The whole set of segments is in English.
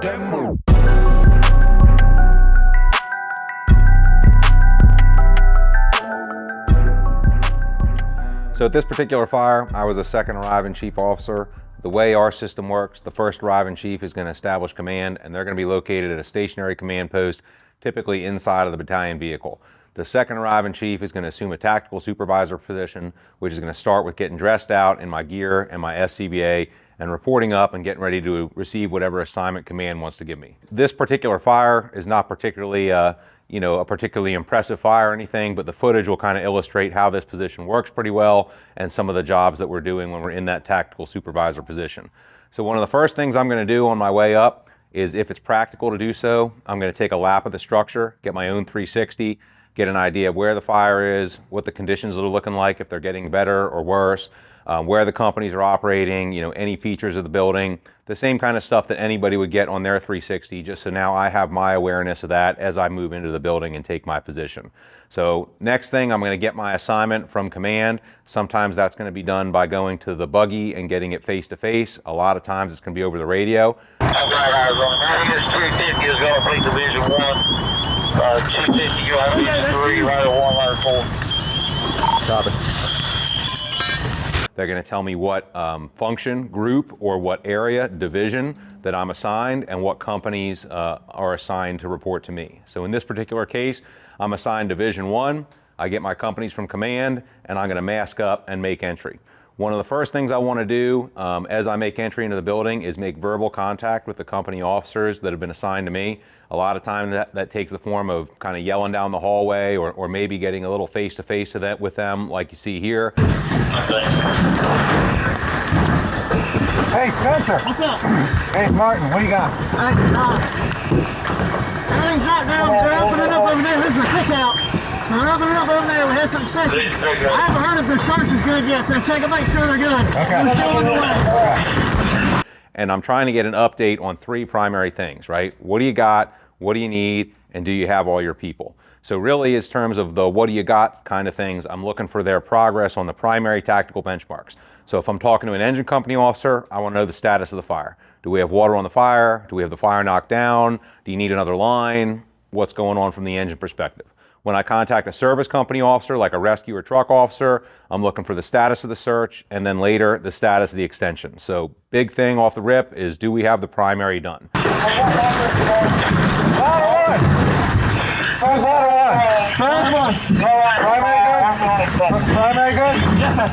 Demo. So at this particular fire, I was a second arriving chief officer. The way our system works, the first arriving chief is going to establish command, and they're going to be located at a stationary command post, typically inside of the battalion vehicle. The second arriving chief is going to assume a tactical supervisor position, which is going to start with getting dressed out in my gear and my SCBA and reporting up and getting ready to receive whatever assignment command wants to give me. This particular fire is not particularly a particularly impressive fire or anything, but the footage will kind of illustrate how this position works pretty well and some of the jobs that we're doing when we're in that tactical supervisor position. So one of the first things I'm going to do on my way up is, if it's practical to do so, I'm going to take a lap of the structure, get my own 360, get an idea of where the fire is, what the conditions are looking like, if they're getting better or worse, where the companies are operating, any features of the building, the same kind of stuff that anybody would get on their 360, just so now I have my awareness of that as I move into the building and take my position. So next thing, I'm going to get my assignment from command. Sometimes that's going to be done by going to the buggy and getting it face to face. A lot of times it's going to be over the radio. Here's 250 is going to take Division 1. 250, you'll have Division 3, right at 104. Copy. They're going to tell me what function, group, or what area, division that I'm assigned, and what companies are assigned to report to me. So in this particular case, I'm assigned Division 1. I get my companies from command, and I'm going to mask up and make entry. One of the first things I want to do as I make entry into the building is make verbal contact with the company officers that have been assigned to me. A lot of times that takes the form of kind of yelling down the hallway, or maybe getting a little face-to-face to that with them, like you see here. Hey, Spencer. What's up? Hey, Martin, what do you got? Everything's right down. They're opening up over there. This is a cookout. They're opening up over there. We had some special. I haven't heard if their search is good yet. They're checking to make sure they're good. Okay. They're still on the way. And I'm trying to get an update on three primary things, right? What do you got? What do you need? And do you have all your people? So really, in terms of the what do you got kind of things, I'm looking for their progress on the primary tactical benchmarks. So if I'm talking to an engine company officer, I want to know the status of the fire. Do we have water on the fire? Do we have the fire knocked down? Do you need another line? What's going on from the engine perspective? When I contact a service company officer, like a rescue or truck officer, I'm looking for the status of the search, and then later the status of the extension. So big thing off the rip is, do we have the primary done? Primary good? Yes, sir.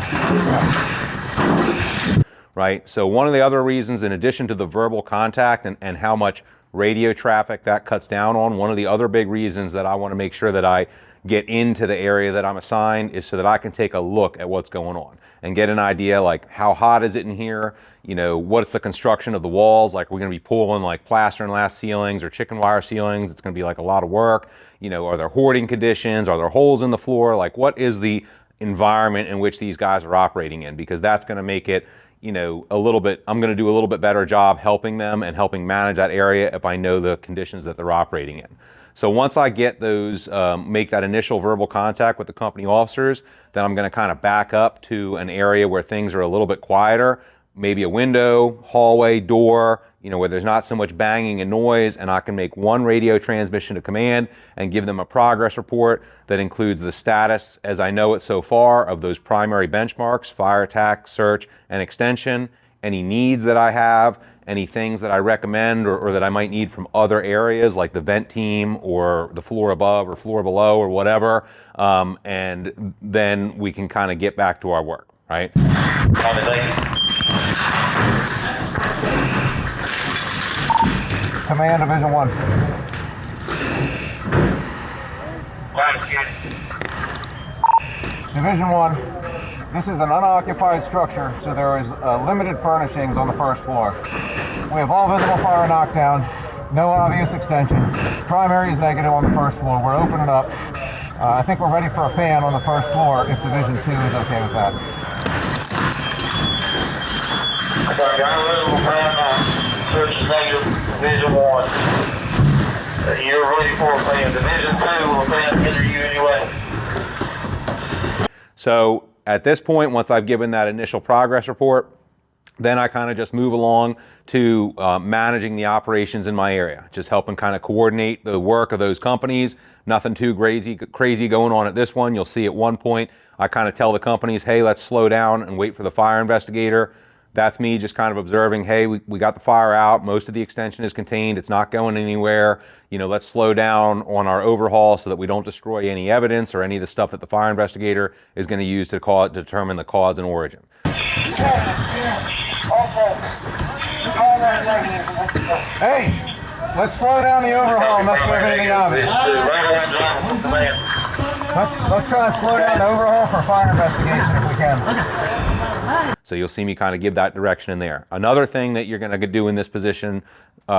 Right? So one of the other reasons, in addition to the verbal contact and how much radio traffic that cuts down on, one of the other big reasons that I want to make sure that I get into the area that I'm assigned is so that I can take a look at what's going on and get an idea, like, how hot is it in here? What's the construction of the walls? Like, we're going to be pulling like plaster and lath ceilings or chicken wire ceilings. It's going to be like a lot of work. Are there hoarding conditions? Are there holes in the floor? Like, what is the environment in which these guys are operating in? Because that's going to make it, I'm going to do a little bit better job helping them and helping manage that area if I know the conditions that they're operating in. So once I get those, make that initial verbal contact with the company officers, then I'm going to kind of back up to an area where things are a little bit quieter, maybe a window, hallway, door, where there's not so much banging and noise, and I can make one radio transmission to command and give them a progress report that includes the status, as I know it so far, of those primary benchmarks: fire attack, search, and extension, any needs that I have, any things that I recommend or that I might need from other areas, like the vent team or the floor above or floor below or whatever, and then we can kind of get back to our work, right? Command, Division 1. Division 1, this is an unoccupied structure, so there is limited furnishings on the first floor. We have all visible fire knockdown, no obvious extension. Primary is negative on the first floor. We're opening up. I think we're ready for a fan on the first floor if Division 2 is okay with that. Search is negative, Division 1. You're ready for a fan. Division 2 will fan enter you anyway. So at this point, once I've given that initial progress report, Then I kind of just move along to managing the operations in my area, just helping kind of coordinate the work of those companies. Nothing too crazy going on at this one. You'll see at one point, I kind of tell the companies, hey, let's slow down and wait for the fire investigator. That's me just kind of observing, hey, we got the fire out. Most of the extension is contained. It's not going anywhere. You know, let's slow down on our overhaul so that we don't destroy any evidence or any of the stuff that the fire investigator is going to use to determine the cause and origin. Hey, let's slow down the overhaul unless we have anything obvious. Let's try to slow down the overhaul for fire investigation if we can. So you'll see me kind of give that direction in there. Another thing that you're going to do in this position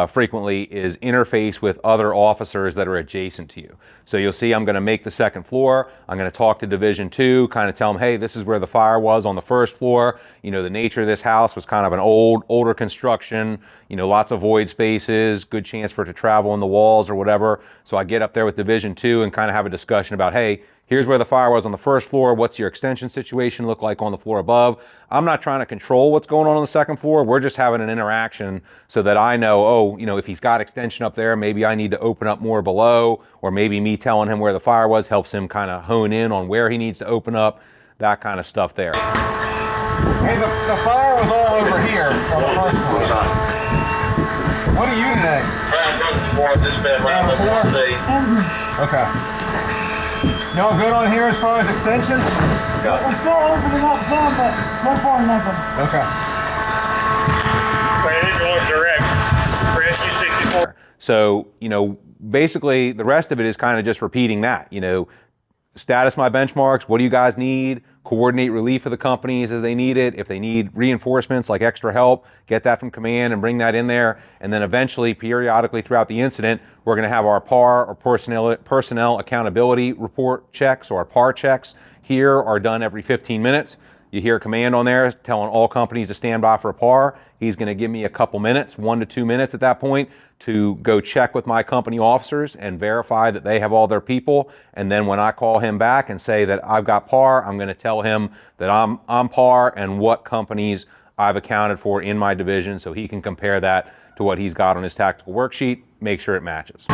frequently is interface with other officers that are adjacent to you. So you'll see I'm going to make the second floor. I'm going to talk to Division 2, kind of tell them, hey, this is where the fire was on the first floor. You know, the nature of this house was kind of an older construction, you know, lots of void spaces, good chance for it to travel in the walls or whatever. So I get up there with Division 2 and kind of have a discussion about, hey, here's where the fire was on the first floor. What's your extension situation look like on the floor above? I'm not trying to control what's going on the second floor. We're just having an interaction so that I know, oh, you know, if he's got extension up there, maybe I need to open up more below, or maybe me telling him where the fire was helps him kind of hone in on where he needs to open up, that kind of stuff there. Hey, the fire was all over here on the first floor. What are you today? Okay. Y'all good on here as far as extension? We're still opening up some, but so far nothing. Okay. So, you know, basically the rest of it is kind of just repeating that, you know, status my benchmarks, what do you guys need? Coordinate relief of the companies as they need it. If they need reinforcements like extra help, get that from command and bring that in there. And then eventually, periodically throughout the incident, we're going to have our PAR or personnel accountability report checks, or our PAR checks here are done every 15 minutes. You hear a command on there telling all companies to stand by for a PAR. He's going to give me a couple minutes, 1 to 2 minutes at that point, to go check with my company officers and verify that they have all their people. And then when I call him back and say that I've got PAR, I'm going to tell him that I'm PAR and what companies I've accounted for in my division, so he can compare that to what he's got on his tactical worksheet, make sure it matches. Sir,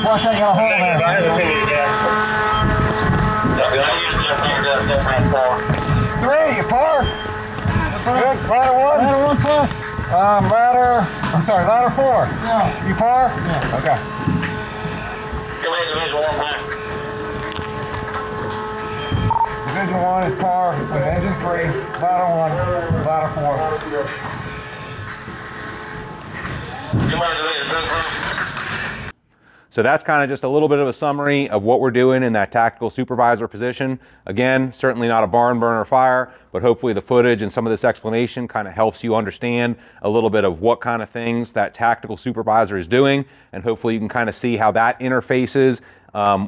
watch I got a hold there. 3, you par? Good. Ladder 1? Ladder 1 plus. Ladder 4. Yeah. You par? Yeah. Okay. Division 1 is par with engine 3, ladder 1, ladder 4. So that's kind of just a little bit of a summary of what we're doing in that tactical supervisor position. Again, certainly not a barn burner fire, but hopefully the footage and some of this explanation kind of helps you understand a little bit of what kind of things that tactical supervisor is doing, and hopefully you can kind of see how that interfaces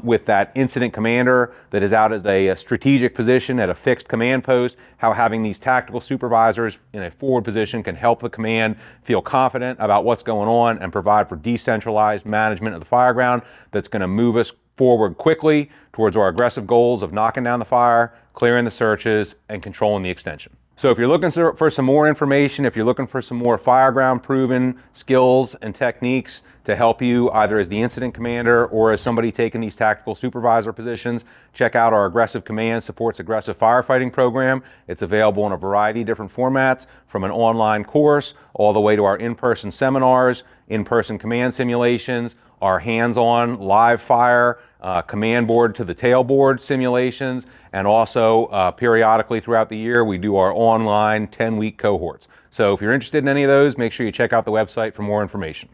with that incident commander that is out as a strategic position at a fixed command post, how having these tactical supervisors in a forward position can help the command feel confident about what's going on and provide for decentralized management of the fireground that's going to move us forward quickly towards our aggressive goals of knocking down the fire, clearing the searches, and controlling the extension. So if you're looking for some more information, if you're looking for some more Fireground proven skills and techniques to help you either as the incident commander or as somebody taking these tactical supervisor positions, check out our Aggressive Command Supports Aggressive Firefighting program. It's available in a variety of different formats, from an online course all the way to our in-person seminars, in-person command simulations, our hands-on live fire, command board to the tailboard simulations, and also periodically throughout the year we do our online 10-week cohorts. So if you're interested in any of those, make sure you check out the website for more information.